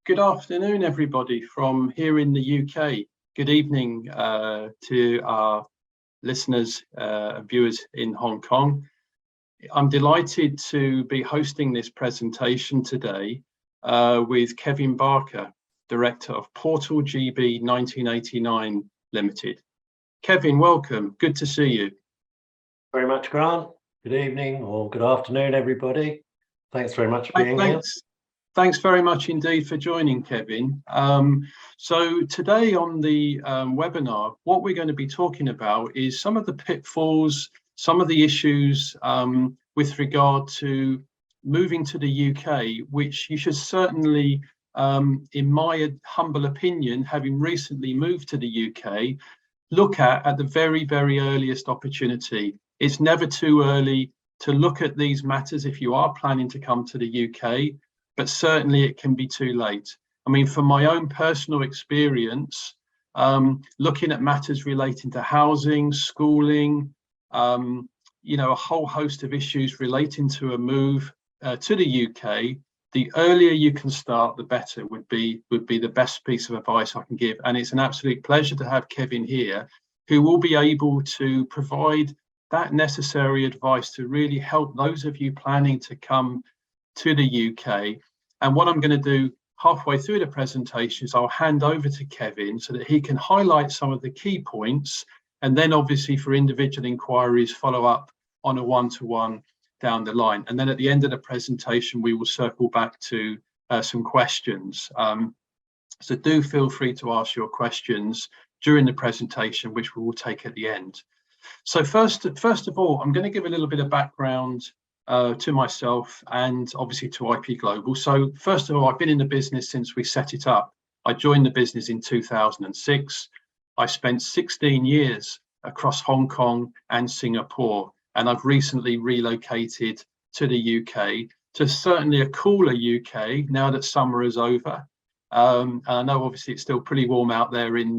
Good afternoon, everybody from here in the UK. Good evening to our listeners and viewers in Hong Kong. I'm delighted to be hosting this presentation today with Kevin Barker, Director of Portal GB 1989 Limited. Kevin, welcome. Good to see you. Very much, Grant. Good evening or good afternoon, everybody. Thanks very much for being here. Thanks very much indeed for joining, Kevin. So today on the webinar, what we're going to be talking about is some of the pitfalls, some of the issues with regard to moving to the UK, which you should certainly, in my humble opinion, having recently moved to the UK, look at the very, very earliest opportunity. It's never too early to look at these matters if you are planning to come to the UK. But certainly it can be too late. I mean, from my own personal experience, looking at matters relating to housing, schooling, a whole host of issues relating to a move to the UK, the earlier you can start, the better would be the best piece of advice I can give. And it's an absolute pleasure to have Kevin here, who will be able to provide that necessary advice to really help those of you planning to come to the UK. And what I'm going to do halfway through the presentation is I'll hand over to Kevin so that he can highlight some of the key points, and then obviously for individual inquiries follow up on a one-to-one down the line. And then at the end of the presentation we will circle back to some questions. So do feel free to ask your questions during the presentation, which we will take at the end. So first of all, I'm going to give a little bit of background to myself and obviously to IP Global. So first of all, I've been in the business since we set it up. I joined the business in 2006. I spent 16 years across Hong Kong and Singapore, and I've recently relocated to the UK, to certainly a cooler UK now that summer is over. And I know obviously it's still pretty warm out there in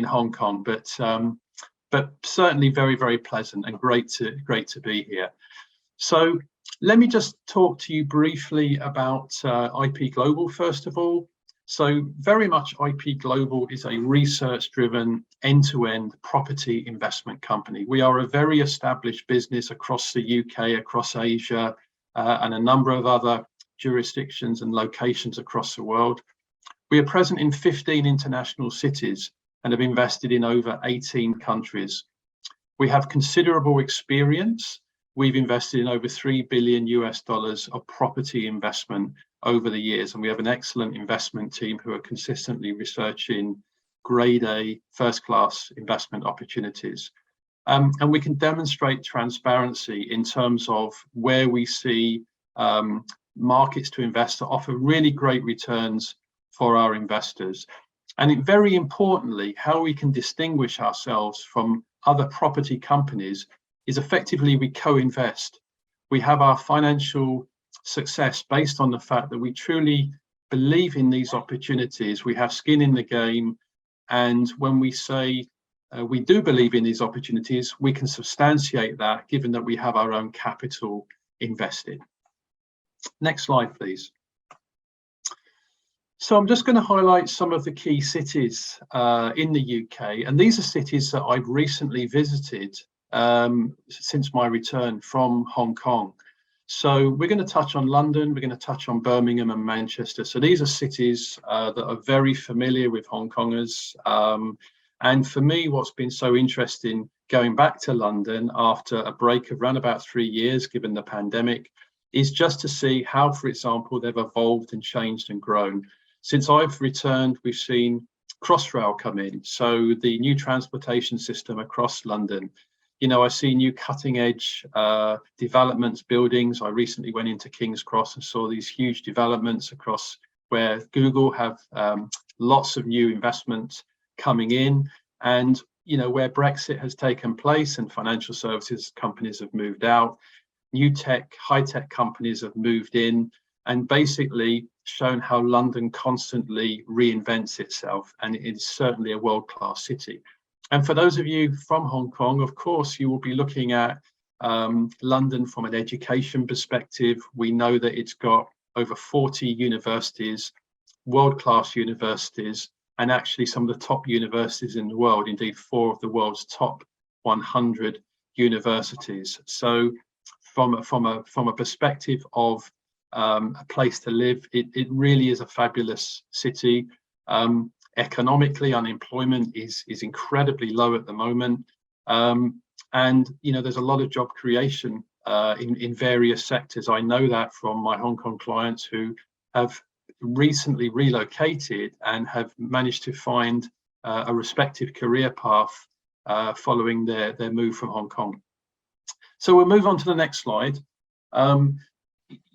Hong Kong, but certainly very, very pleasant and great to be here. So let me just talk to you briefly about IP Global first of all. So very much IP Global is a research-driven end-to-end property investment company. We are a very established business across the UK, across Asia, and a number of other jurisdictions and locations across the world. We are present in 15 international cities and have invested in over 18 countries. We have considerable experience. We've invested in over $3 billion of property investment over the years, and we have an excellent investment team who are consistently researching grade A, first-class investment opportunities. And we can demonstrate transparency in terms of where we see markets to invest that offer really great returns for our investors. And very importantly, how we can distinguish ourselves from other property companies is effectively we co-invest. We have our financial success based on the fact that we truly believe in these opportunities. We have skin in the game, and when we say we do believe in these opportunities, we can substantiate that given that we have our own capital invested. Next slide, please. So I'm just going to highlight some of the key cities in the UK, and these are cities that I've recently visited since my return from Hong Kong. So we're going to touch on London, we're going to touch on Birmingham and Manchester. So these are cities that are very familiar with Hong Kongers. And for me, what's been so interesting going back to London after a break of around about 3 years, given the pandemic, is just to see how, for example, they've evolved and changed and grown. Since I've returned, we've seen Crossrail come in. So the new transportation system across London. You know, I see new cutting edge developments, buildings. I recently went into King's Cross and saw these huge developments across where Google have lots of new investment coming in. And, you know, where Brexit has taken place and financial services companies have moved out, new tech, high tech companies have moved in and basically shown how London constantly reinvents itself. And it is certainly a world-class city. And for those of you from Hong Kong, of course, you will be looking at London from an education perspective. We know that it's got over 40 universities, world-class universities, and actually some of the top universities in the world, indeed 4 of the world's top 100 universities. So from a perspective of a place to live, it really is a fabulous city. Economically, unemployment is incredibly low at the moment, and there's a lot of job creation in various sectors. I know that from my Hong Kong clients who have recently relocated and have managed to find a respective career path following their move from Hong Kong. So we'll move on to the next slide.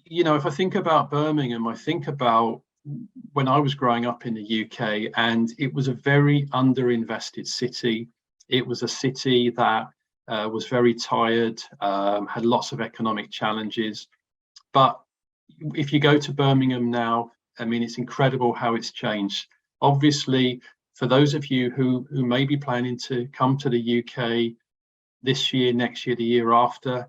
If I think about Birmingham, I think about when I was growing up in the UK, and it was a very underinvested city. It was a city that was very tired, had lots of economic challenges. But if you go to Birmingham now, I mean, it's incredible how it's changed. Obviously, for those of you who may be planning to come to the UK this year, next year, the year after,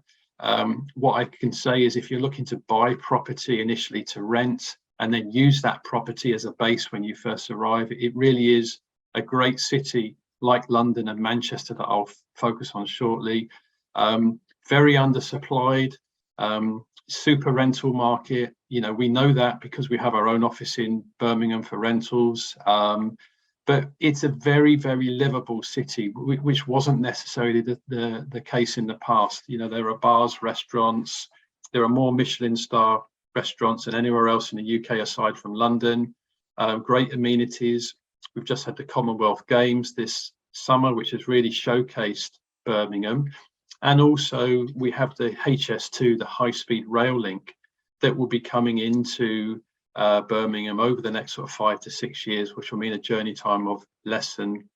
what I can say is if you're looking to buy property initially to rent and then use that property as a base when you first arrive, it really is a great city like London and Manchester that I'll focus on shortly. Very undersupplied, super rental market. We know that because we have our own office in Birmingham for rentals. But it's a very, very livable city, which wasn't necessarily the case in the past. There are bars, restaurants, there are more Michelin star restaurants than anywhere else in the UK aside from London. Great amenities. We've just had the Commonwealth Games this summer, which has really showcased Birmingham. And also we have the HS2, the high-speed rail link, that will be coming into Birmingham over the next sort of 5 to 6 years, which will mean a journey time of less than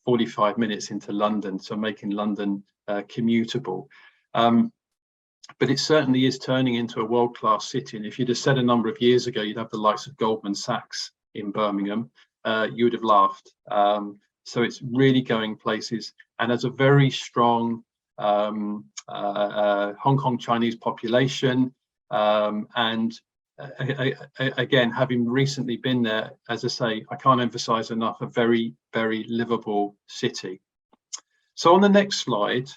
45 minutes into London, so making London commutable. But it certainly is turning into a world-class city. And if you'd have said a number of years ago, you'd have the likes of Goldman Sachs in Birmingham, you would have laughed. So it's really going places, and has a very strong Hong Kong Chinese population. And again, having recently been there, as I say, I can't emphasize enough, a very, very livable city. So on the next slide,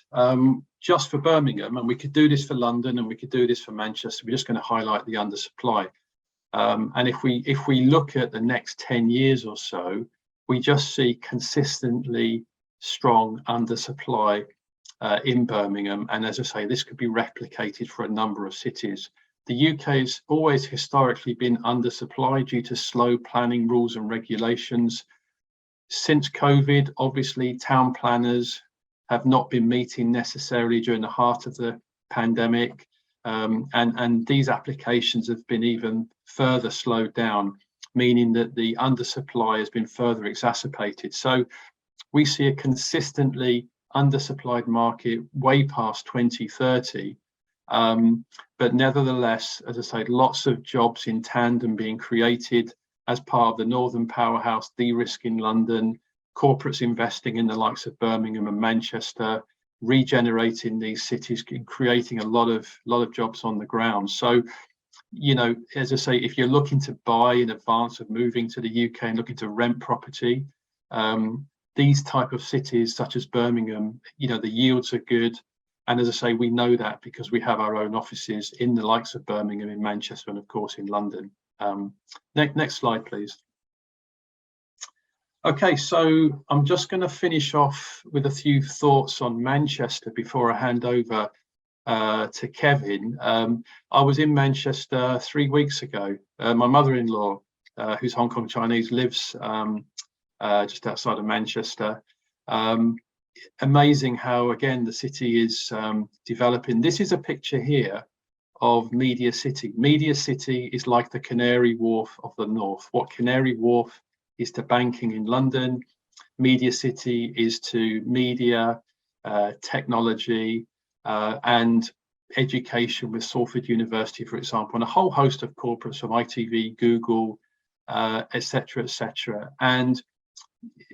just for Birmingham, and we could do this for London and we could do this for Manchester, we're just going to highlight the undersupply. And if we look at the next 10 years or so, we just see consistently strong undersupply in Birmingham. And as I say, this could be replicated for a number of cities. The UK has always historically been undersupplied due to slow planning rules and regulations. Since COVID, obviously, town planners have not been meeting necessarily during the heart of the pandemic. And these applications have been even further slowed down, meaning that the undersupply has been further exacerbated. So we see a consistently undersupplied market way past 2030. But nevertheless, as I say, lots of jobs in tandem being created as part of the Northern Powerhouse, de-risking London, corporates investing in the likes of Birmingham and Manchester, regenerating these cities, creating a lot of jobs on the ground. So, as I say, if you're looking to buy in advance of moving to the UK and looking to rent property, these type of cities such as Birmingham, the yields are good. And as I say, we know that because we have our own offices in the likes of Birmingham, in Manchester, and of course in London. Next slide, please. Okay, so I'm just going to finish off with a few thoughts on Manchester before I hand over to Kevin. I was in Manchester 3 weeks ago. My mother-in-law, who's Hong Kong Chinese, lives just outside of Manchester. Amazing how, again, the city is developing. This is a picture here of Media City. Media City is like the Canary Wharf of the North. What Canary Wharf is to banking in London, Media City is to media, technology, and education with Salford University, for example, and a whole host of corporates from ITV, Google, etc., etc. And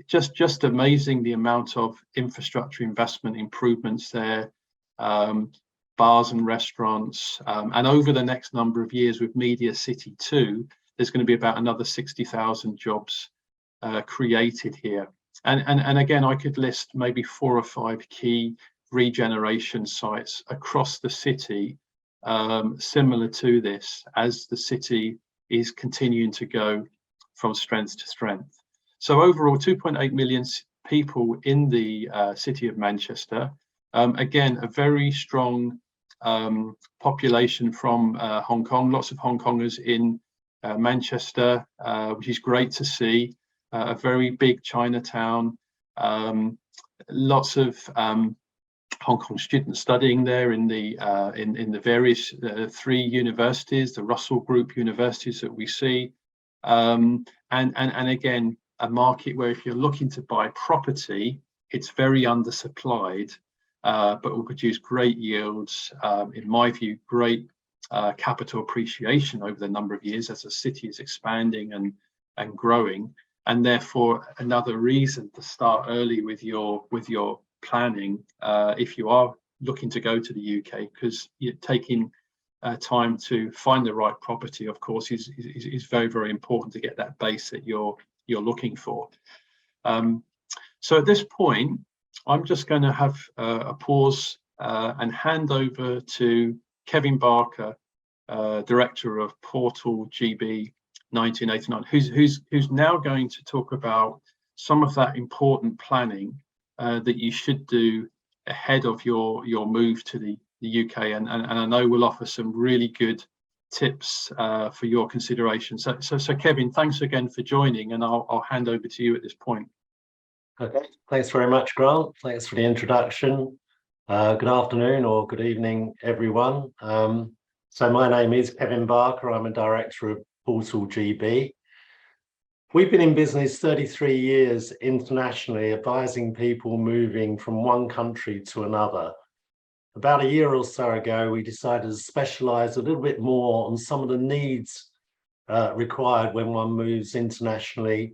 just amazing the amount of infrastructure investment improvements there, bars and restaurants, and over the next number of years with Media City 2, there's going to be about another 60,000 jobs created here. And again, I could list maybe 4 or 5 key regeneration sites across the city, similar to this, as the city is continuing to go from strength to strength. So overall, 2.8 million people in the city of Manchester. Again, a very strong population from Hong Kong, lots of Hong Kongers in Manchester, which is great to see. A very big Chinatown, lots of Hong Kong students studying there in the various 3 universities, the Russell Group universities that we see, and again, a market where if you're looking to buy property, it's very undersupplied, but will produce great yields. In my view, great capital appreciation over the number of years as the city is expanding and growing, and therefore another reason to start early with your planning if you are looking to go to the UK, because you're taking time to find the right property, of course, is very, very important to get that base that you're looking for. So at this point, I'm just going to have a pause and hand over to Kevin Barker, Director of Portal GB 1989, who's now going to talk about some of that important planning that you should do ahead of your move to the UK, and I know we'll offer some really good tips for your consideration. So Kevin, thanks again for joining, and I'll hand over to you at this point. Okay, thanks very much, Grant. Thanks for the introduction. Good afternoon or good evening, everyone. So my name is Kevin Barker. I'm a director of Portal GB. We've been in business 33 years internationally, advising people moving from one country to another. About a year or so ago, we decided to specialize a little bit more on some of the needs required when one moves internationally,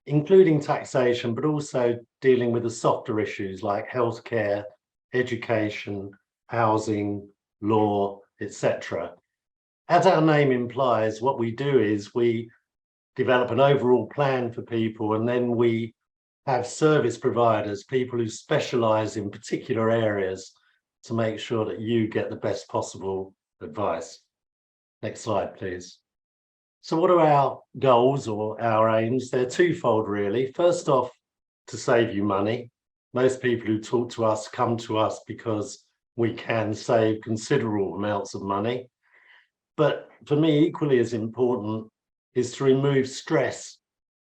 including taxation, but also dealing with the softer issues like healthcare, education, housing, law, etc. As our name implies, what we do is we develop an overall plan for people, and then we have service providers, people who specialize in particular areas, to make sure that you get the best possible advice. Next slide, please. So what are our goals or our aims? They're twofold, really. First off, to save you money. Most people who talk to us come to us because we can save considerable amounts of money. But for me, equally as important is to remove stress.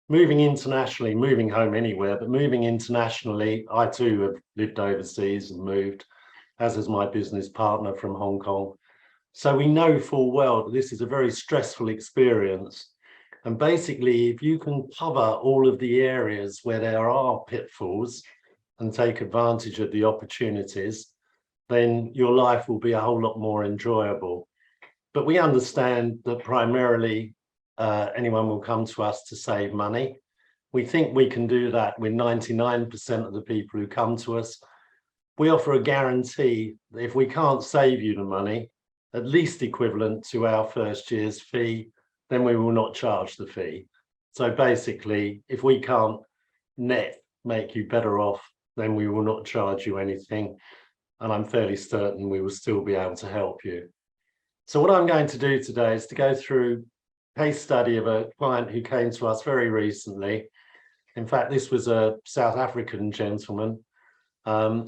Moving internationally, moving home anywhere, but moving internationally, I too have lived overseas and moved, as has my business partner from Hong Kong. So we know full well that this is a very stressful experience. And basically, if you can cover all of the areas where there are pitfalls and take advantage of the opportunities, then your life will be a whole lot more enjoyable. But we understand that primarily anyone will come to us to save money. We think we can do that with 99% of the people who come to us. We offer a guarantee that if we can't save you the money, at least equivalent to our first year's fee, then we will not charge the fee. So basically, if we can't net make you better off, then we will not charge you anything. And I'm fairly certain we will still be able to help you. So what I'm going to do today is to go through a case study of a client who came to us very recently. In fact, this was a South African gentleman.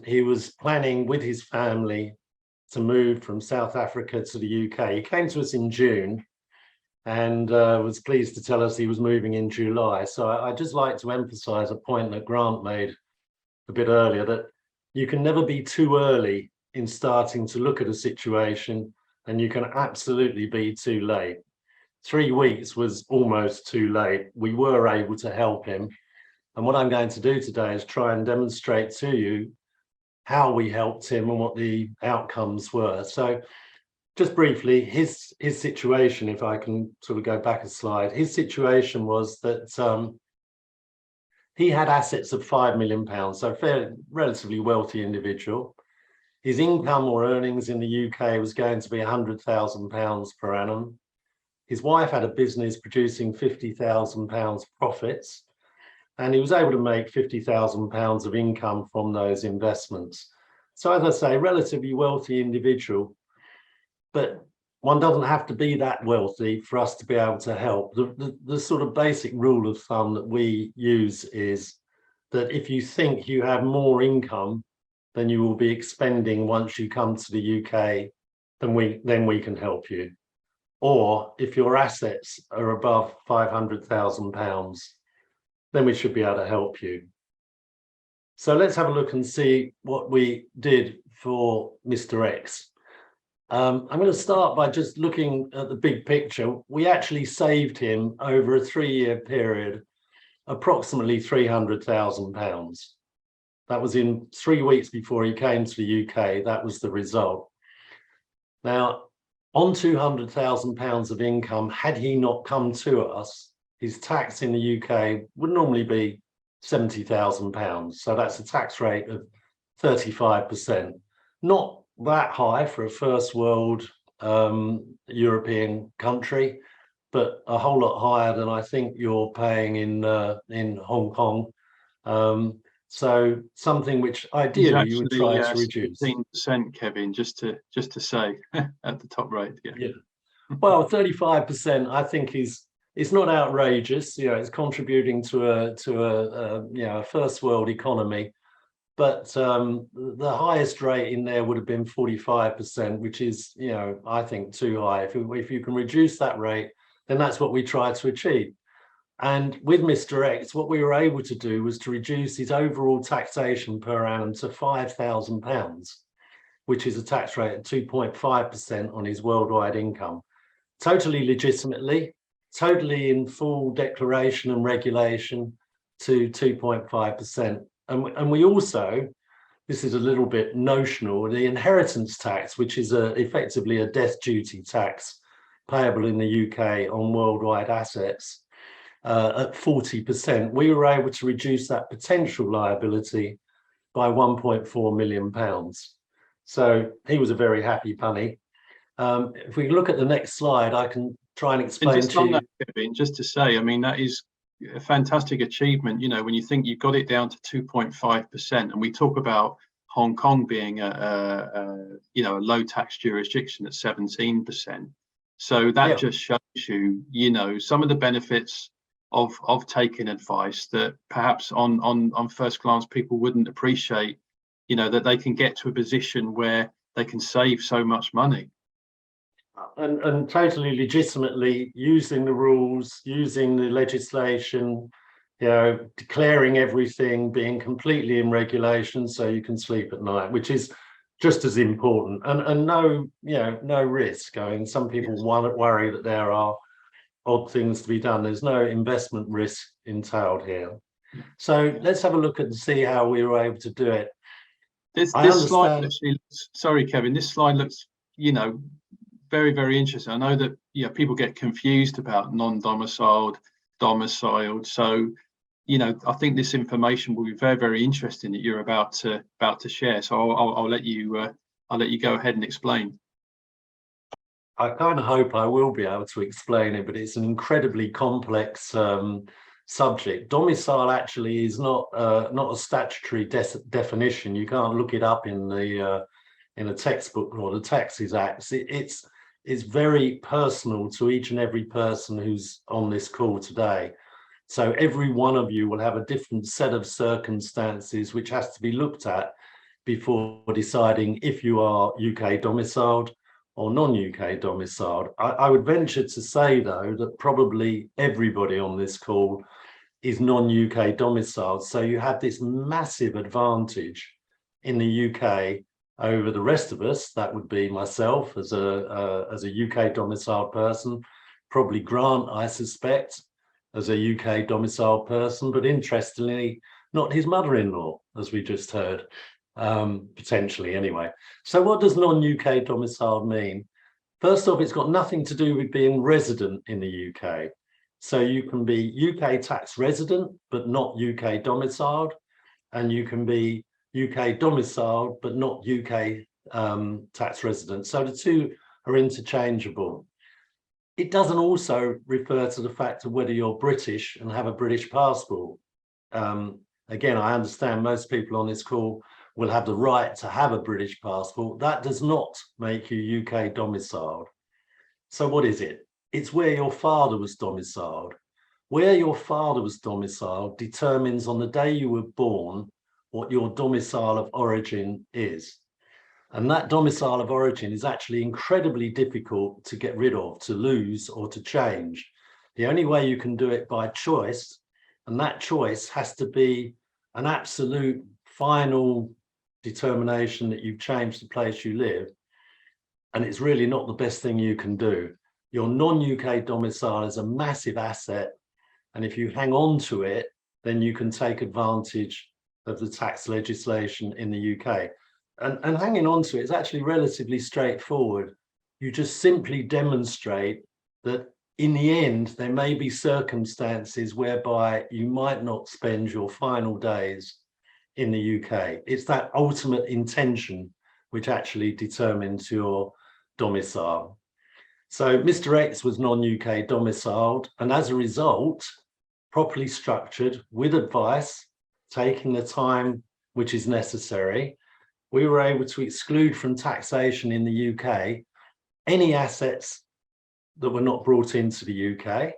He was planning with his family to move from South Africa to the UK. He came to us in June and was pleased to tell us he was moving in July. So I'd just like to emphasize a point that Grant made a bit earlier, that you can never be too early in starting to look at a situation, and you can absolutely be too late. 3 weeks was almost too late. We were able to help him. And what I'm going to do today is try and demonstrate to you how we helped him and what the outcomes were. So just briefly, his situation, if I can sort of go back a slide, his situation was that he had assets of £5 million, so fairly relatively wealthy individual. His income or earnings in the UK was going to be £100,000 per annum. his wife had a business producing £50,000 profits, and he was able to make £50,000 of income from those investments. So as I say, relatively wealthy individual, but one doesn't have to be that wealthy for us to be able to help. The sort of basic rule of thumb that we use is that if you think you have more income than you will be expending once you come to the UK, then we can help you. Or if your assets are above £500,000, then we should be able to help you. So let's have a look and see what we did for Mr. X. I'm going to start by just looking at the big picture. We actually saved him over a 3-year period approximately £300,000. That was in 3 weeks before he came to the UK. That was the result. Now, on £200,000 of income, had he not come to us, his tax in the UK would normally be £70,000. So that's a tax rate of 35%. Not that high for a first world European country, but a whole lot higher than I think you're paying in Hong Kong. So something which ideally you would try to reduce. 15%, Kevin, just to say at the top rate. Yeah. Well, 35% I think it's not outrageous. It's contributing to a first world economy. But the highest rate in there would have been 45%, which is, I think too high. If you can reduce that rate, then that's what we try to achieve. And with Mr. X, what we were able to do was to reduce his overall taxation per annum to £5,000, which is a tax rate of 2.5% on his worldwide income. Totally legitimately, totally in full declaration and regulation to 2.5%. And we also, this is a little bit notional, the inheritance tax, which is effectively a death duty tax payable in the UK on worldwide assets at 40%. We were able to reduce that potential liability by £1.4 million. So he was a very happy bunny. If we look at the next slide, I can try and explain to you. That, Kevin, just to say, I mean, that is a fantastic achievement, when you think you've got it down to 2.5%, and we talk about Hong Kong being a low tax jurisdiction at 17%. So that just shows you, some of the benefits of taking advice that perhaps on first glance people wouldn't appreciate, that they can get to a position where they can save so much money. And totally legitimately using the rules, using the legislation, declaring everything, being completely in regulation so you can sleep at night, which is just as important. And no risk. I mean, some people worry that there are odd things to be done. There's no investment risk entailed here. So let's have a look and see how we were able to do it. This slide actually, sorry, Kevin, this slide looks, very, very interesting. I know that people get confused about non-domiciled, domiciled. So, I think this information will be very, very interesting that you're about to share. So I'll let you go ahead and explain. I kind of hope I will be able to explain it, but it's an incredibly complex subject. Domicile actually is not a statutory definition. You can't look it up in a textbook or the Taxes Act. It's very personal to each and every person who's on this call today. So every one of you will have a different set of circumstances which has to be looked at before deciding if you are UK domiciled or non-UK domiciled. I would venture to say, though, that probably everybody on this call is non-UK domiciled. So you have this massive advantage in the UK over the rest of us. That would be myself as a UK domiciled person, probably Grant, I suspect, as a UK domiciled person, but interestingly, not his mother-in-law, as we just heard, potentially anyway. So what does non-UK domiciled mean? First off, it's got nothing to do with being resident in the UK. So you can be UK tax resident, but not UK domiciled, and you can be UK domiciled, but not UK tax resident. So the two are interchangeable. it doesn't also refer to the fact of whether you're British and have a British passport. Again, I understand most people on this call will have the right to have a British passport. That does not make you UK domiciled. So what is it? It's where your father was domiciled. Where your father was domiciled determines on the day you were born what your domicile of origin is. And that domicile of origin is actually incredibly difficult to get rid of, to lose, or to change. The only way you can do it by choice, and that choice has to be an absolute final determination that you've changed the place you live. And it's really not the best thing you can do. Your non-UK domicile is a massive asset. And if you hang on to it, then you can take advantage of the tax legislation in the UK. And hanging on to it is actually relatively straightforward. You just simply demonstrate that in the end, there may be circumstances whereby you might not spend your final days in the UK. It's that ultimate intention which actually determines your domicile. So Mr. X was non-UK domiciled, and as a result, properly structured with advice, taking the time which is necessary, we were able to exclude from taxation in the UK any assets that were not brought into the UK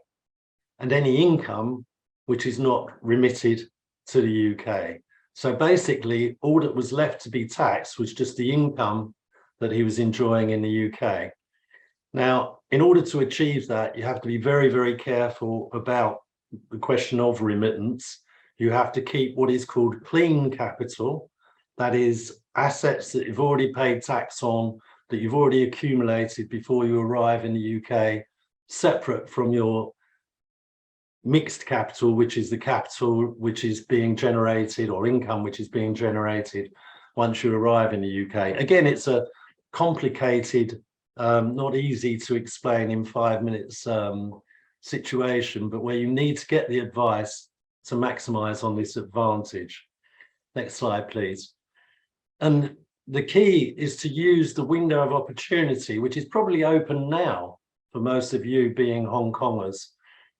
and any income which is not remitted to the UK. So basically, all that was left to be taxed was just the income that he was enjoying in the UK. Now, in order to achieve that, you have to be very, very careful about the question of remittance. You have to keep what is called clean capital, that is assets that you've already paid tax on, that you've already accumulated before you arrive in the UK, separate from your mixed capital, which is the capital which is being generated, or income which is being generated once you arrive in the UK. Again, it's a complicated, not easy to explain in 5 minutes situation, but where you need to get the advice to maximize on this advantage. Next slide, please. And the key is to use the window of opportunity, which is probably open now for most of you being Hong Kongers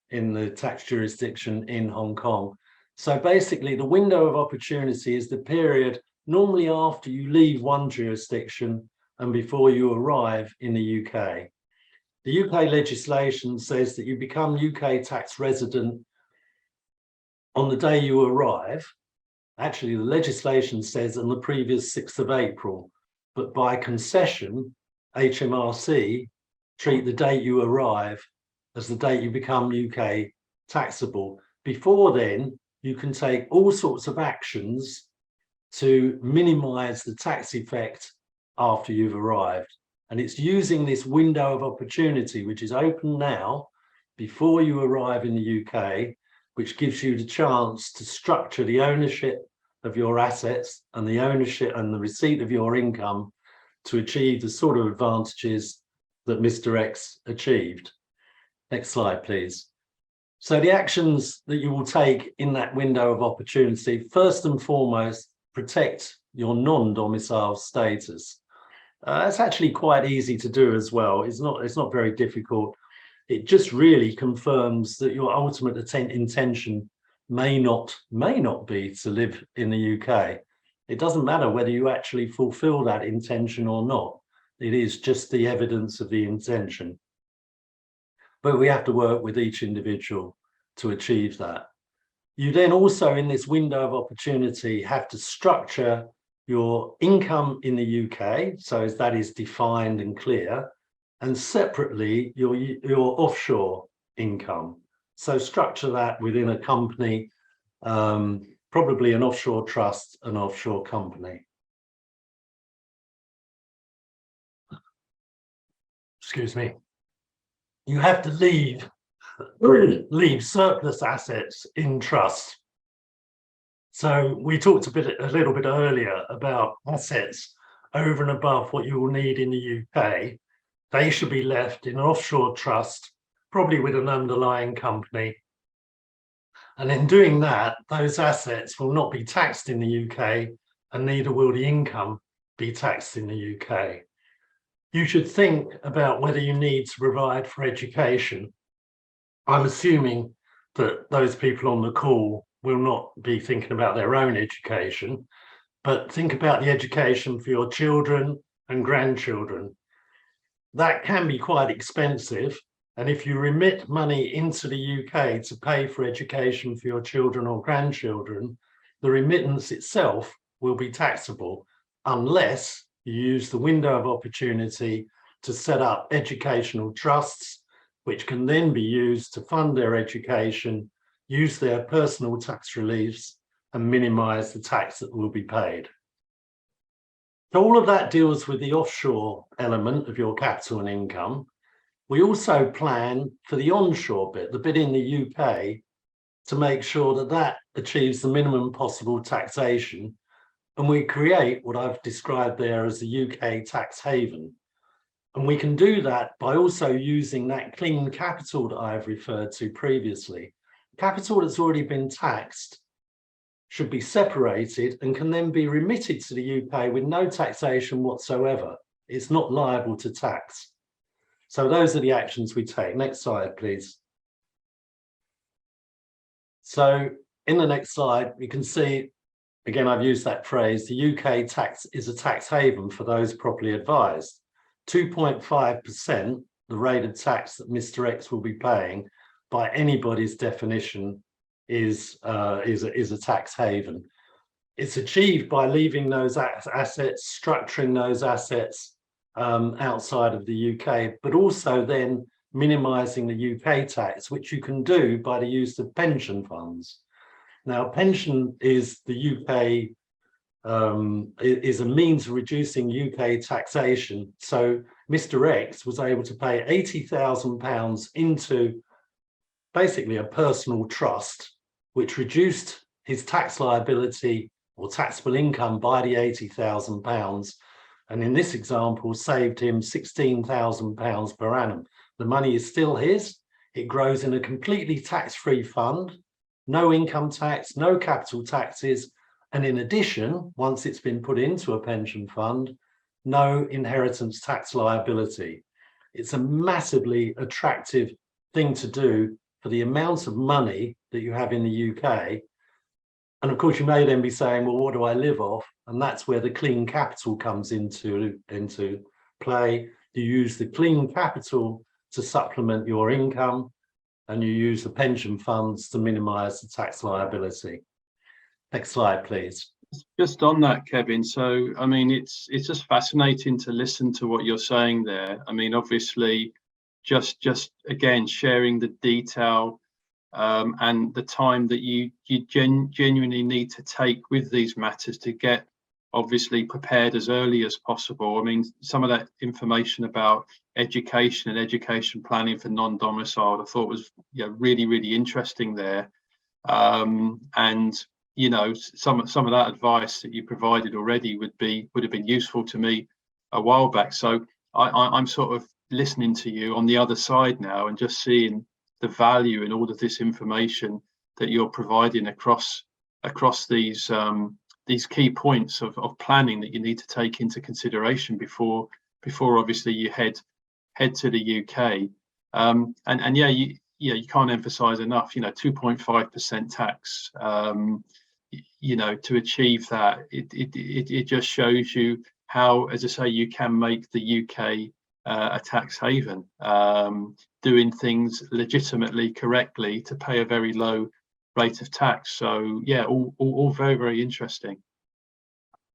in the tax jurisdiction in Hong Kong. So basically, the window of opportunity is the period normally after you leave one jurisdiction and before you arrive in the UK. The UK legislation says that you become UK tax resident on the day you arrive. Actually, the legislation says on the previous 6th of April, but by concession, HMRC treat the date you arrive as the date you become UK taxable. Before then, you can take all sorts of actions to minimize the tax effect after you've arrived. And it's using this window of opportunity, which is open now, before you arrive in the UK, which gives you the chance to structure the ownership of your assets and the ownership and the receipt of your income to achieve the sort of advantages that Mr. X achieved. Next slide, please. So the actions that you will take in that window of opportunity, first and foremost, protect your non-domicile status. It's actually quite easy to do as well. It's not very difficult. It just really confirms that your ultimate intention may not be to live in the UK. It doesn't matter whether you actually fulfill that intention or not. It is just the evidence of the intention. But we have to work with each individual to achieve that. You then also, in this window of opportunity, have to structure your income in the UK, so as that is defined and clear, and separately your offshore income. So structure that within a company, probably an offshore trust, an offshore company. Excuse me. You have to leave surplus assets in trust. So we talked a little bit earlier about assets over and above what you will need in the UK. They should be left in an offshore trust, probably with an underlying company. And in doing that, those assets will not be taxed in the UK, and neither will the income be taxed in the UK. you should think about whether you need to provide for education. I'm assuming that those people on the call will not be thinking about their own education, but think about the education for your children and grandchildren. That can be quite expensive. And if you remit money into the UK to pay for education for your children or grandchildren, the remittance itself will be taxable unless you use the window of opportunity to set up educational trusts, which can then be used to fund their education, use their personal tax reliefs, and minimize the tax that will be paid. So all of that deals with the offshore element of your capital and income. We also plan for the onshore bit, the bit in the UK, to make sure that that achieves the minimum possible taxation. And we create what I've described there as the UK tax haven. And we can do that by also using that clean capital that I've referred to previously. Capital that's already been taxed should be separated and can then be remitted to the UK with no taxation whatsoever. It's not liable to tax. So those are the actions we take. Next slide, please. So in the next slide, you can see, again, I've used that phrase, the UK tax is a tax haven for those properly advised. 2.5%, the rate of tax that Mr. X will be paying, by anybody's definition, is a tax haven. It's achieved by leaving those assets, structuring those assets outside of the UK, but also then minimizing the UK tax, which you can do by the use of pension funds. Now, pension is the UK, is a means of reducing UK taxation. So Mr. X was able to pay £80,000 into basically a personal trust, which reduced his tax liability or taxable income by the £80,000. And in this example, saved him £16,000 per annum. The money is still his. It grows in a completely tax-free fund, no income tax, no capital taxes. And in addition, once it's been put into a pension fund, no inheritance tax liability. It's a massively attractive thing to do for the amount of money that you have in the UK. And of course, you may then be saying, well, what do I live off? And that's where the clean capital comes into play. You use the clean capital to supplement your income, and you use the pension funds to minimize the tax liability. Next slide, please. Just on that, Kevin. So, I mean, it's just fascinating to listen to what you're saying there. I mean, obviously, just again, sharing the detail and the time that you genuinely need to take with these matters to get obviously prepared as early as possible. I mean, some of that information about education and education planning for non-domiciled, I thought was really, really interesting there. And you know, some of that advice that you provided already would have been useful to me a while back. So I'm sort of listening to you on the other side now and just seeing the value in all of this information that you're providing across these key points of planning that you need to take into consideration before obviously you head to the UK. And yeah, you can't emphasize enough, 2.5% tax, to achieve that, it just shows you how, as I say, you can make the UK a tax haven, doing things legitimately, correctly, to pay a very low rate of tax. So yeah, all very, very interesting.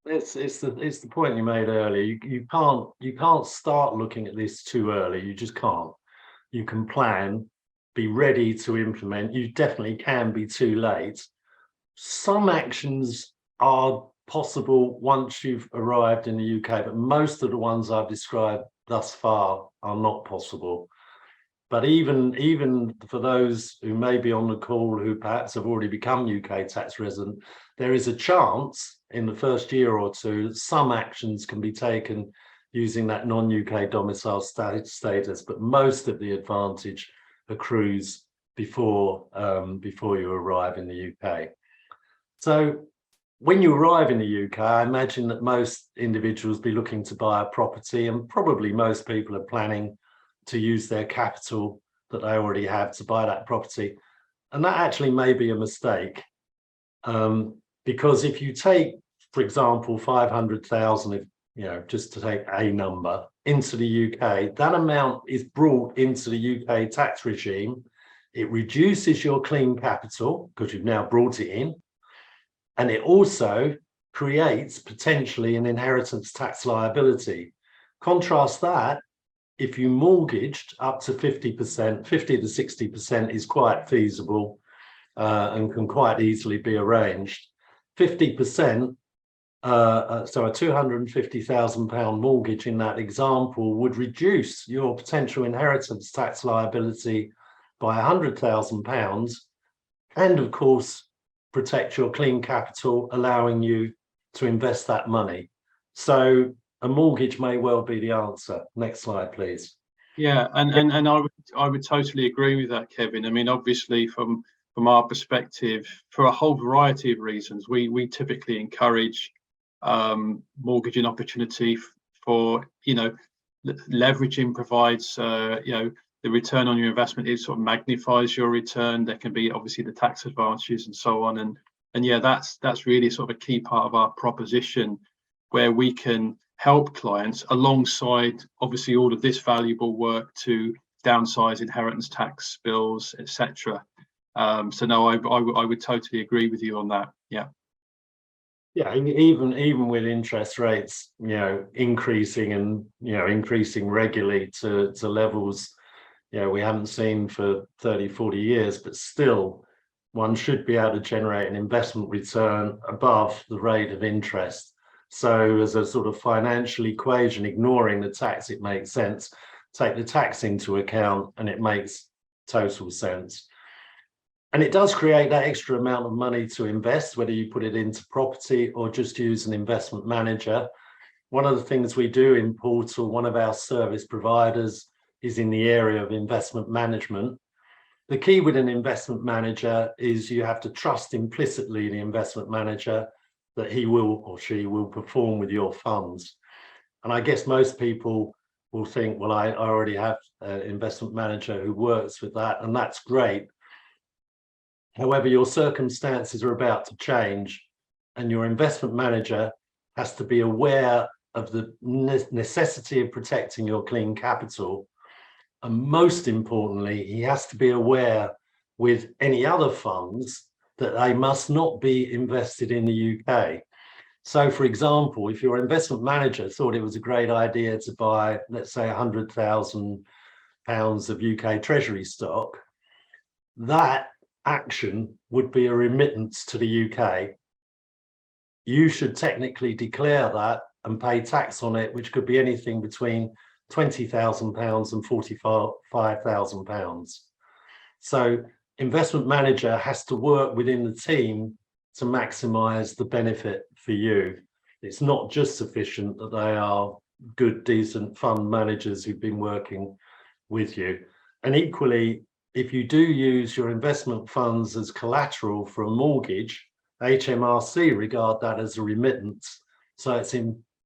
It's the point you made earlier. You can't start looking at this too early. You just can't. You can plan, be ready to implement. You definitely can be too late. Some actions are possible once you've arrived in the UK, but most of the ones I've described thus far are not possible. But even for those who may be on the call who perhaps have already become UK tax resident, there is a chance in the first year or two that some actions can be taken using that non-UK domicile status, but most of the advantage accrues before you arrive in the UK. So when you arrive in the UK, I imagine that most individuals be looking to buy a property, and probably most people are planning to use their capital that they already have to buy that property. And that actually may be a mistake, because if you take, for example, 500,000, if just to take a number, into the UK, that amount is brought into the UK tax regime. It reduces your clean capital because you've now brought it in. And it also creates potentially an inheritance tax liability. Contrast that, if you mortgaged up to 50%, 50 to 60% is quite feasible and can quite easily be arranged. 50%, so a £250,000 mortgage in that example would reduce your potential inheritance tax liability by £100,000, and of course, protect your clean capital, allowing you to invest that money. So a mortgage may well be the answer. Next slide, please. Yeah, and I would totally agree with that, Kevin. I mean, obviously, from our perspective, for a whole variety of reasons, we typically encourage mortgaging opportunity for, leveraging provides the return on your investment. It sort of magnifies your return. There can be obviously the tax advantages and so on, and yeah, that's really sort of a key part of our proposition, where we can help clients alongside obviously all of this valuable work to downsize inheritance tax bills, etc. So no, I would totally agree with you on that. Yeah. Yeah, even with interest rates, increasing and increasing regularly to levels we haven't seen for 30, 40 years, but still one should be able to generate an investment return above the rate of interest. So as a sort of financial equation, ignoring the tax, it makes sense. Take the tax into account and it makes total sense. And it does create that extra amount of money to invest, whether you put it into property or just use an investment manager. One of the things we do in Portal, one of our service providers, is in the area of investment management. The key with an investment manager is you have to trust implicitly the investment manager that he will or she will perform with your funds. And I guess most people will think, well, I already have an investment manager who works with that, and that's great. However, your circumstances are about to change, and your investment manager has to be aware of the necessity of protecting your clean capital. And most importantly, he has to be aware with any other funds that they must not be invested in the UK. So, for example, if your investment manager thought it was a great idea to buy, let's say, £100,000 of UK Treasury stock, that action would be a remittance to the UK. You should technically declare that and pay tax on it, which could be anything between £20,000 and £45,000. So investment manager has to work within the team to maximize the benefit for you. It's not just sufficient that they are good, decent fund managers who've been working with you. And equally, if you do use your investment funds as collateral for a mortgage, HMRC regard that as a remittance. So it's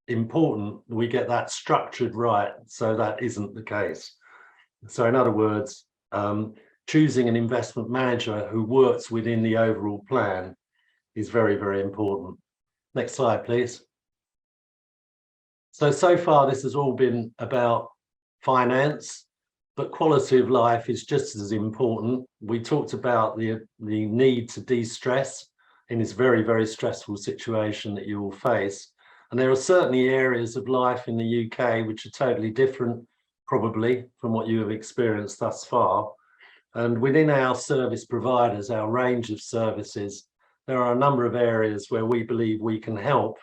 important that we get that structured right, so that isn't the case. So in other words, choosing an investment manager who works within the overall plan is very, very important. Next slide, please. So far, this has all been about finance, but quality of life is just as important. We talked about the need to de-stress in this very, very stressful situation that you will face. And there are certainly areas of life in the UK which are totally different, probably, from what you have experienced thus far. And within our service providers, our range of services, there are a number of areas where we believe we can help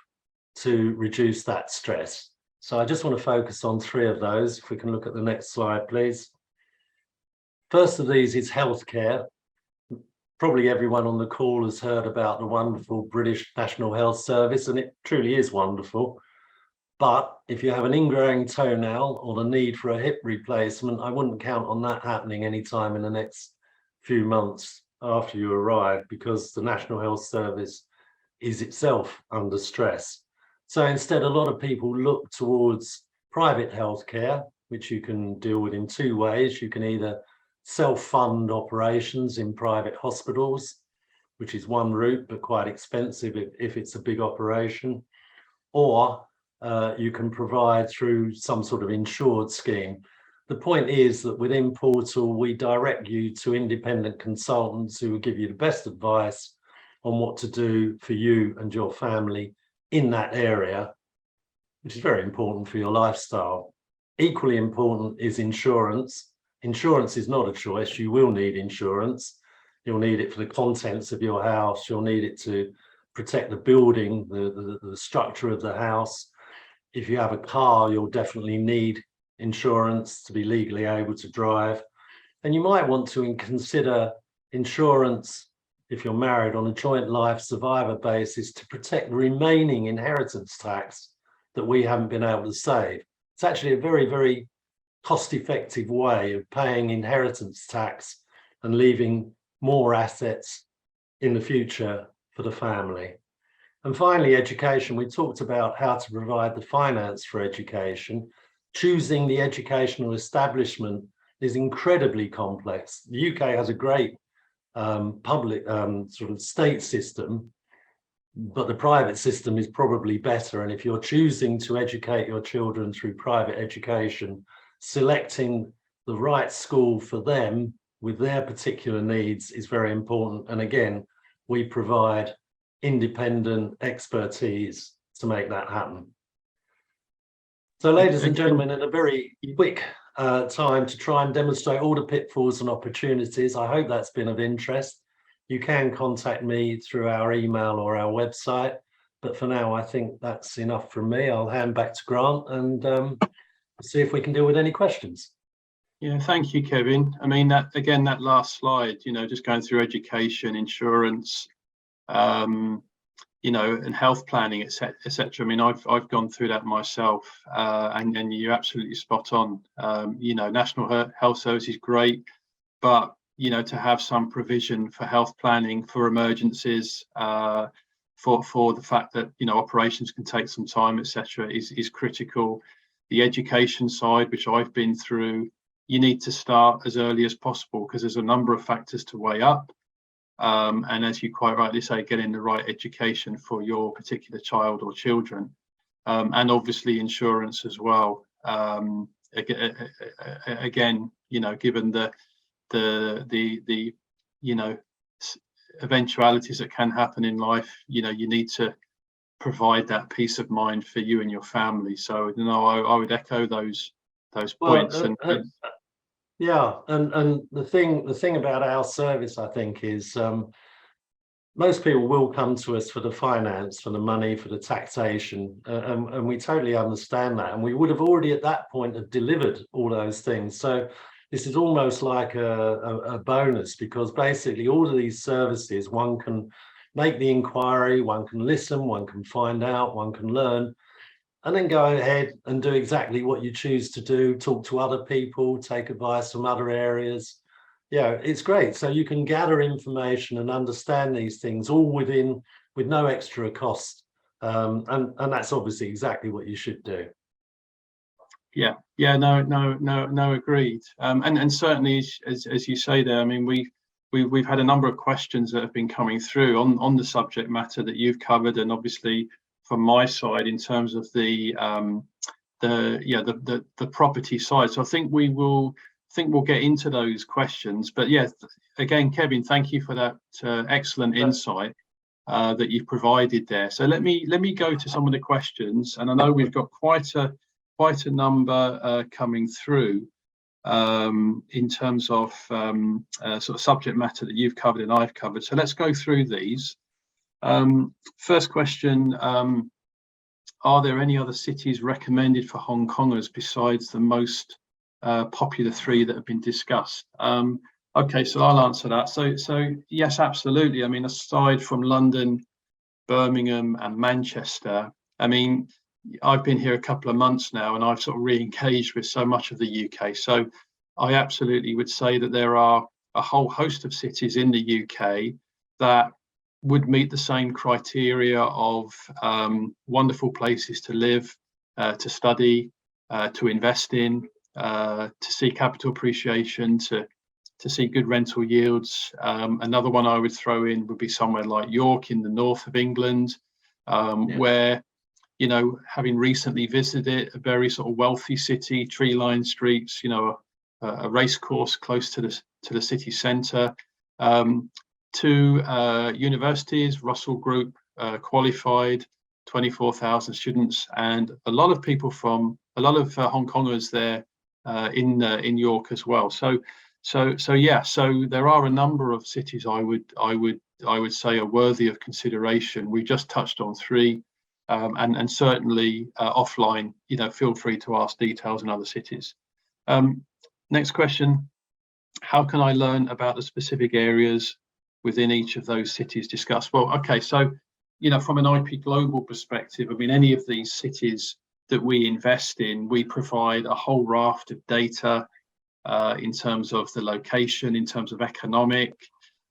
to reduce that stress. So I just want to focus on 3 of those. If we can look at the next slide, please. First of these is healthcare. Probably everyone on the call has heard about the wonderful British National Health Service, and it truly is wonderful. But if you have an ingrowing toenail or the need for a hip replacement, I wouldn't count on that happening anytime in the next few months after you arrive, because the National Health Service is itself under stress. So instead, a lot of people look towards private healthcare, which you can deal with in two ways. You can either self-fund operations in private hospitals, which is one route, but quite expensive if it's a big operation, or you can provide through some sort of insured scheme. The point is that within Portal, we direct you to independent consultants who will give you the best advice on what to do for you and your family in that area, which is very important for your lifestyle. Equally important is insurance. Insurance is not a choice. You will need insurance. You'll need it for the contents of your house. You'll need it to protect the building, the structure of the house. If you have a car, you'll definitely need insurance to be legally able to drive. And you might want to consider insurance if you're married on a joint life survivor basis to protect the remaining inheritance tax that we haven't been able to save. It's actually a very, very cost-effective way of paying inheritance tax and leaving more assets in the future for the family. And finally, education. We talked about how to provide the finance for education. Choosing the educational establishment is incredibly complex. The UK has a great public sort of state system, but the private system is probably better. And if you're choosing to educate your children through private education, selecting the right school for them with their particular needs is very important. And again, we provide independent expertise to make that happen. So ladies and gentlemen, in a very quick time to try and demonstrate all the pitfalls and opportunities, I hope that's been of interest. You can contact me through our email or our website, but for now, I think that's enough from me. I'll hand back to Grant and see if we can deal with any questions. Yeah, thank you, Kevin. I mean, that again, that last slide, just going through education, insurance, and health planning, etc. I mean, I've gone through that myself, and you're absolutely spot on. National Health Service is great, but to have some provision for health planning for emergencies, for the fact that operations can take some time, etc., is critical. The education side, which I've been through, you need to start as early as possible because there's a number of factors to weigh up. And as you quite rightly say, getting the right education for your particular child or children, and obviously insurance as well. Again, given the eventualities that can happen in life, you need to provide that peace of mind for you and your family. So I would echo those points. Yeah, and the thing about our service, I think, is most people will come to us for the finance, for the money, for the taxation, and we totally understand that. And we would have already at that point have delivered all those things. So this is almost like a bonus, because basically all of these services, one can make the inquiry, one can listen, one can find out, one can learn, and then go ahead and do exactly what you choose to do, talk to other people, take advice from other areas. It's great. So you can gather information and understand these things all with no extra cost. And that's obviously exactly what you should do. No, agreed. And certainly, as you say there, I mean, we've had a number of questions that have been coming through on the subject matter that you've covered, and obviously from my side in terms of the property side. So I think we'll get into those questions. But yeah, again, Kevin, thank you for that excellent insight that you've provided there. So let me go to some of the questions, and I know we've got quite a number coming through in terms of sort of subject matter that you've covered and I've covered. So let's go through these. First question, are there any other cities recommended for Hong Kongers besides the most popular three that have been discussed? Okay, so I'll answer that. So yes, absolutely. I mean, aside from London, Birmingham and Manchester, I mean, I've been here a couple of months now and I've sort of re-engaged with so much of the UK. So I absolutely would say that there are a whole host of cities in the UK that would meet the same criteria of wonderful places to live, to study, to invest in, to see capital appreciation, to see good rental yields. Another one I would throw in would be somewhere like York in the north of England, where, you know, having recently visited a very sort of wealthy city, tree-lined streets, you know, a race course close to the city centre, to universities, Russell Group qualified, 24,000 students, and a lot of people from a lot of Hong Kongers there in York as well. So yeah, so there are a number of cities I would say are worthy of consideration. We just touched on three, and certainly offline, you know, feel free to ask details in other cities. Next question: how can I learn about the specific areas within each of those cities discussed? Well, okay, so, you know, from an IP Global perspective, I mean, any of these cities that we invest in, we provide a whole raft of data in terms of the location, in terms of economic.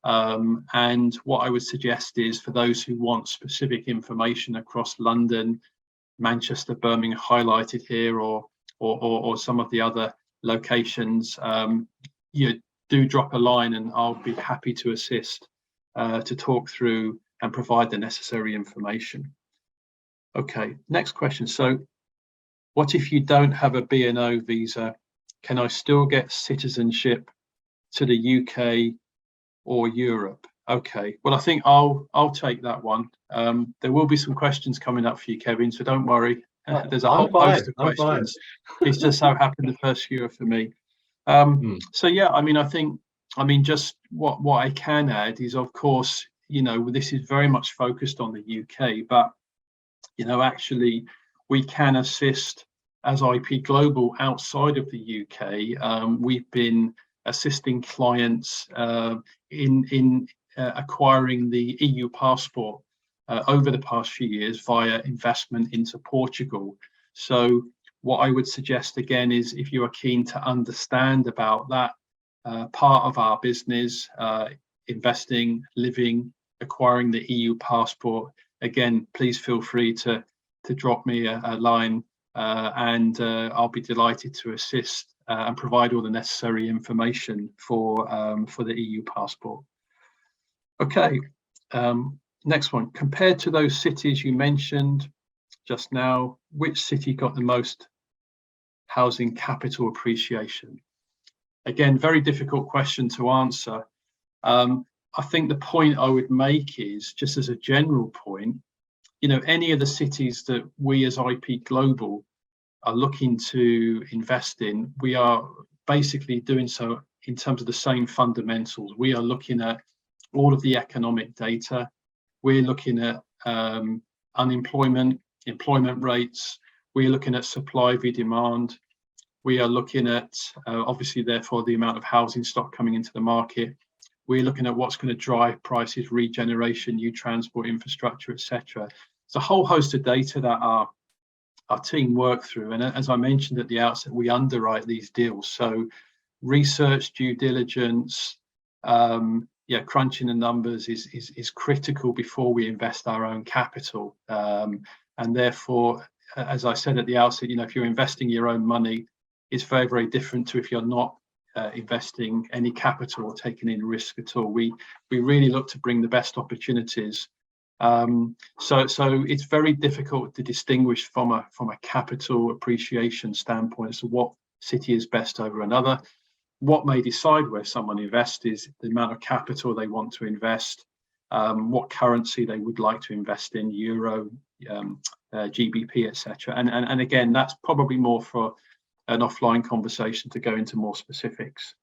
And what I would suggest is, for those who want specific information across London, Manchester, Birmingham highlighted here, or some of the other locations, you do drop a line and I'll be happy to assist to talk through and provide the necessary information. Okay, next question. So what if you don't have a B&O visa? Can I still get citizenship to the UK or Europe? Okay, well, I think I'll take that one. There will be some questions coming up for you, Kevin, so don't worry. There's a whole host of questions. It's just so happened the first few are for me. So yeah, I mean, just what I can add is, of course, you know, this is very much focused on the UK, but, you know, actually we can assist as IP Global outside of the UK. We've been assisting clients in acquiring the EU passport over the past few years via investment into Portugal. So what I would suggest again is, if you are keen to understand about that part of our business, investing, living, acquiring the EU passport, again, please feel free to drop me a line, and I'll be delighted to assist and provide all the necessary information for the EU passport. Okay, next one. Compared to those cities you mentioned just now, which city got the most housing capital appreciation? Again, very difficult question to answer. I think the point I would make is, just as a general point, you know, any of the cities that we as IP Global are looking to invest in, we are basically doing so in terms of the same fundamentals. We are looking at all of the economic data. We're looking at unemployment, employment rates. We're looking at supply v demand. We are looking at, obviously, therefore, the amount of housing stock coming into the market. We're looking at what's going to drive prices, regeneration, new transport infrastructure, etc. It's a whole host of data that our team work through. And as I mentioned at the outset, we underwrite these deals. So research, due diligence, crunching the numbers is critical before we invest our own capital. And therefore, as I said at the outset, you know, if you're investing your own money, it's very, very different to if you're not investing any capital or taking in risk at all. We really look to bring the best opportunities. So it's very difficult to distinguish from a capital appreciation standpoint as to what city is best over another. What may decide where someone invests is the amount of capital they want to invest, what currency they would like to invest in, euro, GBP, etc. And again, that's probably more for an offline conversation to go into more specifics.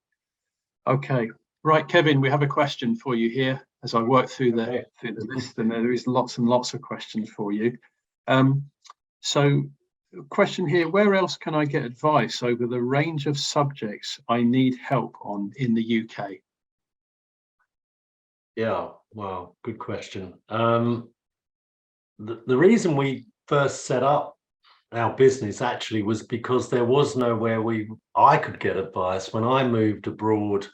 Okay, right, Kevin, we have a question for you here as I work through the list, and there is lots and lots of questions for you. So, question here: where else can I get advice over the range of subjects I need help on in the UK? Yeah, well, good question. The reason we first set up our business actually was because there was nowhere I could get advice. When I moved abroad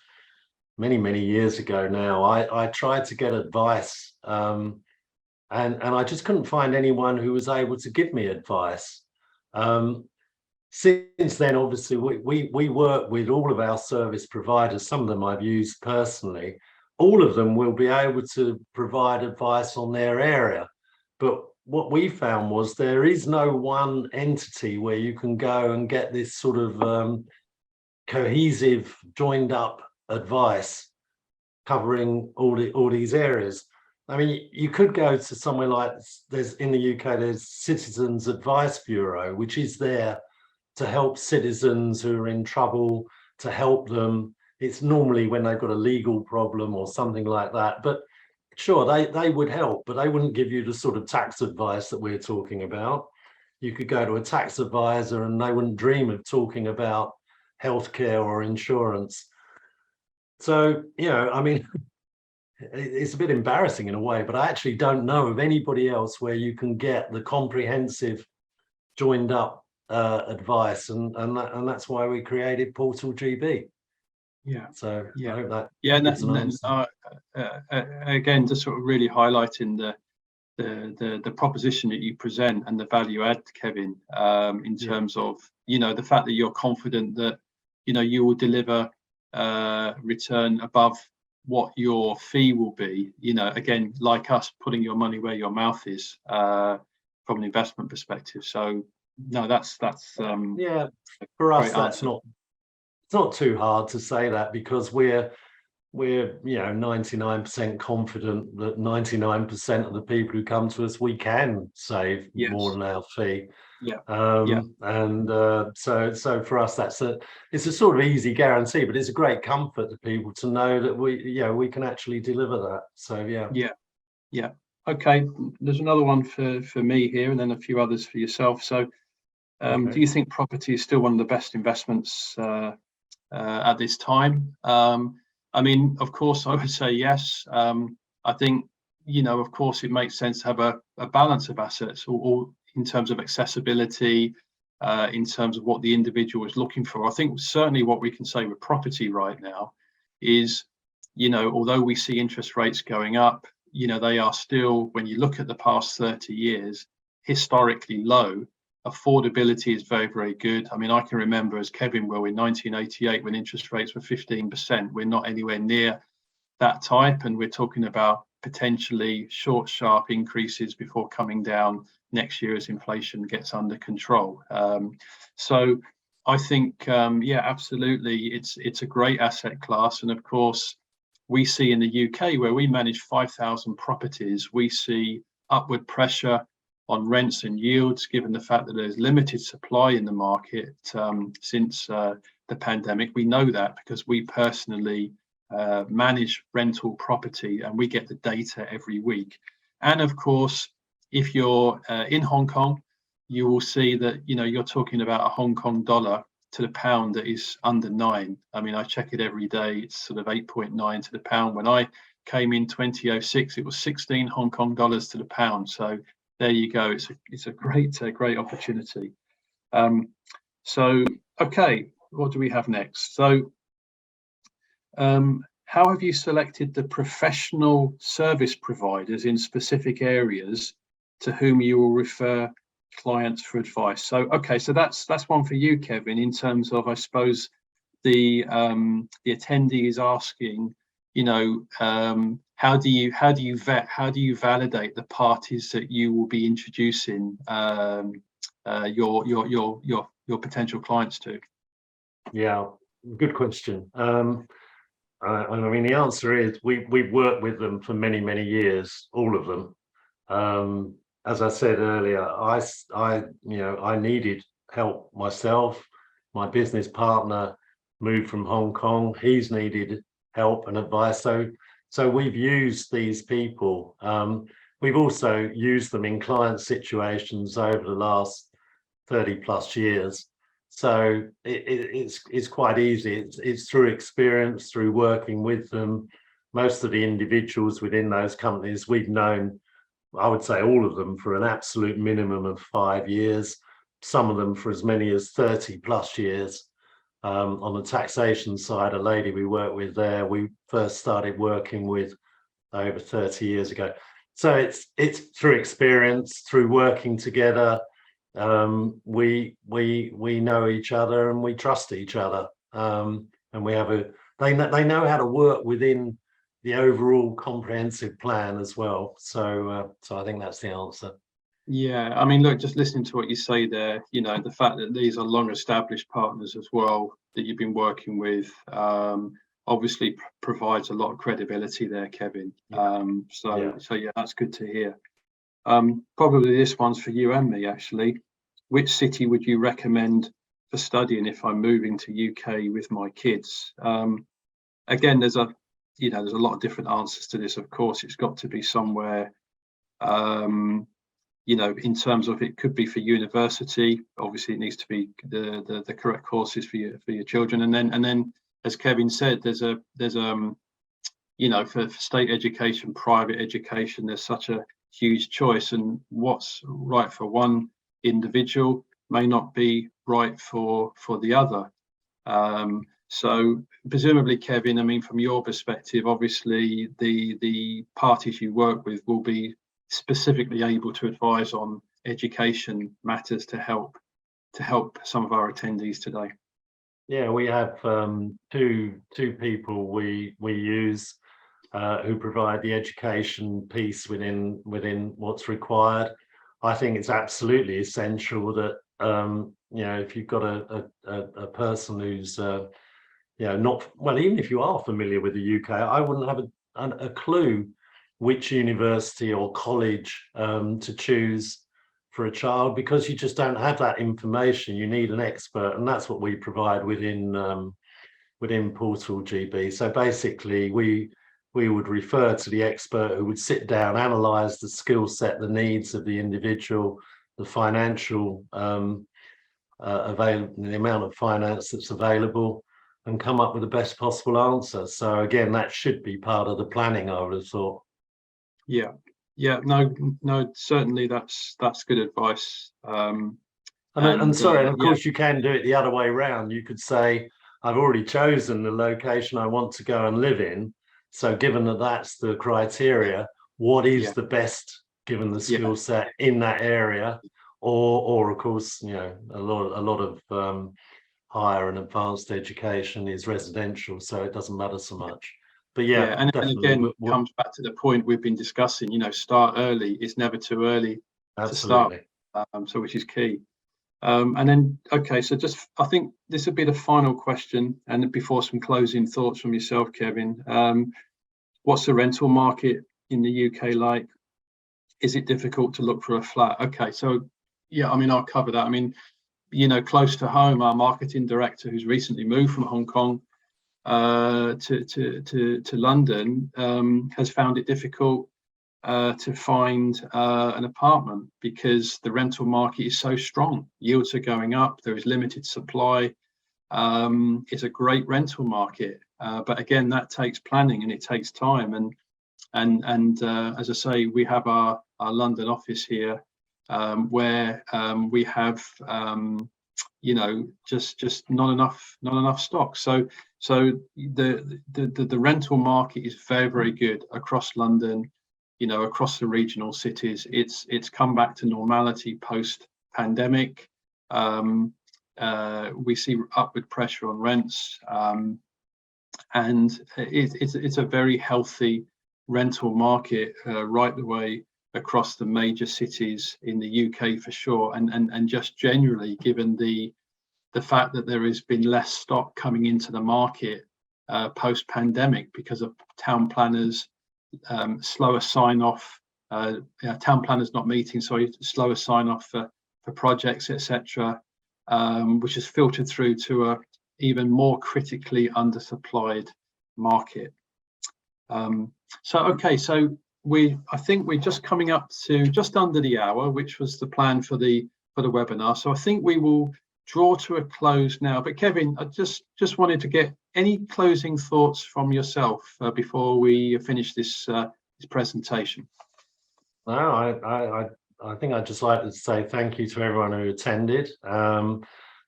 many years ago now, I tried to get advice, and I just couldn't find anyone who was able to give me advice. Since then, obviously, we work with all of our service providers. Some of them I've used personally. All of them will be able to provide advice on their area. But what we found was there is no one entity where you can go and get this sort of cohesive, joined up advice covering all these areas. I mean, you could go to somewhere like, there's in the UK, there's Citizens Advice Bureau, which is there to help citizens who are in trouble, to help them. It's normally when they've got a legal problem or something like that. But sure, they would help, but they wouldn't give you the sort of tax advice that we're talking about. You could go to a tax advisor and they wouldn't dream of talking about healthcare or insurance. So, I mean, it's a bit embarrassing in a way, but I actually don't know of anybody else where you can get the comprehensive joined up advice, and that's why we created Portal GB. Yeah. So yeah, I hope that again, just sort of really highlighting the proposition that you present and the value add, Kevin, in terms of the fact that you're confident that you will deliver return above what your fee will be. Again, like us, putting your money where your mouth is from an investment perspective. So no, that's yeah, for us that's answer. it's not too hard to say that, because we're 99% confident that 99% of the people who come to us, we can save more than our fee. And so for us, it's a sort of easy guarantee, but it's a great comfort to people to know that we can actually deliver that. So yeah. Okay, there's another one for me here, and then a few others for yourself. So do you think property is still one of the best investments at this time? I mean, of course, I would say yes. I think, of course, it makes sense to have a balance of assets, or in terms of accessibility, in terms of what the individual is looking for. I think certainly what we can say with property right now is, although we see interest rates going up, they are still, when you look at the past 30 years, historically low. Affordability is very, very good. I mean, I can remember, as Kevin will, in 1988, when interest rates were 15%, we're not anywhere near that type, and we're talking about potentially short, sharp increases before coming down next year as inflation gets under control. So I think, absolutely, it's a great asset class. And of course, we see in the UK, where we manage 5,000 properties, we see upward pressure on rents and yields, given the fact that there's limited supply in the market since the pandemic. We know that because we personally manage rental property, and we get the data every week. And of course, if you're in Hong Kong, you will see that you're talking about a Hong Kong dollar to the pound that is under 9. I mean, I check it every day. It's sort of 8.9 to the pound. When I came in 2006, it was 16 Hong Kong dollars to the pound. So there you go. It's a great opportunity. So okay, what do we have next? So how have you selected the professional service providers in specific areas to whom you will refer clients for advice? So okay, so that's one for you, Kevin, in terms of, I suppose, the attendee is asking, how do you vet, how do you validate the parties that you will be introducing your potential clients to? Yeah, good question. I mean, the answer is we've worked with them for many years, all of them. As I said earlier, I needed help myself. My business partner moved from Hong Kong. He's needed help and advice. So we've used these people. We've also used them in client situations over the last 30 plus years. So it's quite easy. It's through experience, through working with them. Most of the individuals within those companies we've known, I would say all of them, for an absolute minimum of 5 years, some of them for as many as 30 plus years. On the taxation side, a lady we work with there, we first started working with over 30 years ago. So it's through experience, through working together. We know each other and we trust each other. And we have they know how to work within the overall comprehensive plan as well. So I think that's the answer. Yeah, I mean, look, just listening to what you say there, you know, the fact that these are long-established partners as well that you've been working with, obviously provides a lot of credibility there, Kevin. So yeah, that's good to hear. Probably this one's for you and me, actually. Which city would you recommend for studying if I'm moving to UK with my kids? Again, there's a lot of different answers to this. Of course, it's got to be somewhere. In terms of, it could be for university. Obviously, it needs to be the correct courses for your children. And then, as Kevin said, there's for state education, private education, there's such a huge choice, and what's right for one individual may not be right for the other. So presumably, Kevin, I mean, from your perspective, obviously the parties you work with will be specifically able to advise on education matters to help some of our attendees today. Yeah, we have two people we use who provide the education piece within what's required. I think it's absolutely essential that if you've got a person who's not well, even if you are familiar with the UK, I wouldn't have a clue which university or college to choose for a child, because you just don't have that information. You need an expert, and that's what we provide within Portal GB. So basically, we would refer to the expert who would sit down, analyze the skill set, the needs of the individual, the financial the amount of finance that's available, and come up with the best possible answer. So again, that should be part of the planning, I would have thought. No, certainly that's good advice. And of course, you can do it the other way around. You could say, I've already chosen the location I want to go and live in. So given that that's the criteria, what is the best given the skill set in that area? Or of course, a lot of higher and advanced education is residential, so it doesn't matter so much. But and again, it comes back to the point we've been discussing. Start early. It's never too early to start. So which is key. And then, okay, so I think this would be the final question, and before some closing thoughts from yourself, Kevin. What's the rental market in the UK like? Is it difficult to look for a flat? Okay, so I mean, I'll cover that. I mean, close to home, our marketing director, who's recently moved from Hong Kong to London, has found it difficult to find an apartment because the rental market is so strong. Yields are going up. There is limited supply. It's a great rental market, but again, that takes planning and it takes time. And as I say, we have our London office here, where we have just not enough stock. So the rental market is very, very good across London, across the regional cities. It's come back to normality post pandemic. We see upward pressure on rents, and it's a very healthy rental market right the way across the major cities in the UK for sure, and just generally, given the fact that there has been less stock coming into the market post pandemic because of town planners slower sign off, town planners not meeting, slower sign off for projects, etc., which has filtered through to a even more critically undersupplied market. So I think we're just coming up to just under the hour, which was the plan for the webinar. So I think we will draw to a close now. But Kevin, I just wanted to get any closing thoughts from yourself before we finish this presentation. No, I think I'd just like to say thank you to everyone who attended.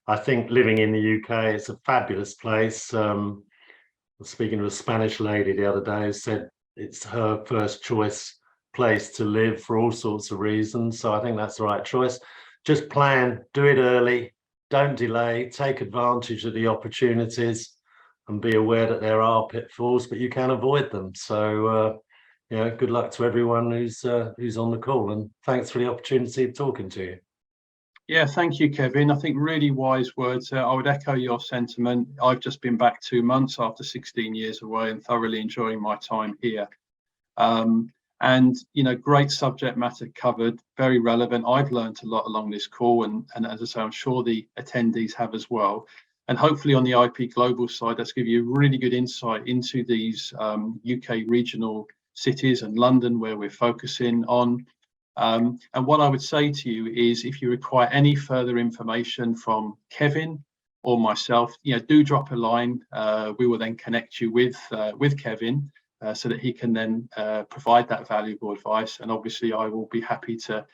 I think living in the UK, it's a fabulous place. I was speaking to a Spanish lady the other day who said it's her first choice place to live for all sorts of reasons. So I think that's the right choice. Just plan, do it early, don't delay, take advantage of the opportunities and be aware that there are pitfalls, but you can avoid them. So, good luck to everyone who's on the call, and thanks for the opportunity of talking to you. Yeah, thank you, Kevin. I think really wise words there. I would echo your sentiment. I've just been back 2 months after 16 years away and thoroughly enjoying my time here. And great subject matter covered, very relevant. I've learned a lot along this call, and as I say, I'm sure the attendees have as well. And hopefully on the IP Global side, that's give you a really good insight into these UK regional cities and London, where we're focusing on. And what I would say to you is, if you require any further information from Kevin or myself, do drop a line. We will then connect you with Kevin so that he can then provide that valuable advice. And obviously, I will be happy to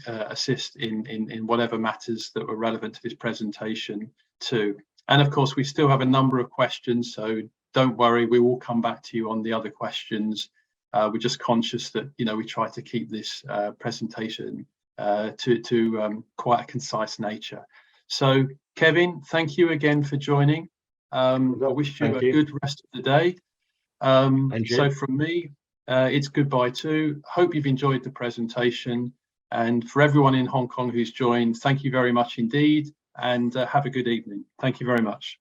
assist in whatever matters that were relevant to this presentation too. And of course, we still have a number of questions, so don't worry, we will come back to you on the other questions. We're just conscious that we try to keep this presentation to quite a concise nature. So, Kevin, thank you again for joining. I wish you a good rest of the day. So from me, it's goodbye too. Hope you've enjoyed the presentation. And for everyone in Hong Kong who's joined, thank you very much indeed, and have a good evening. Thank you very much.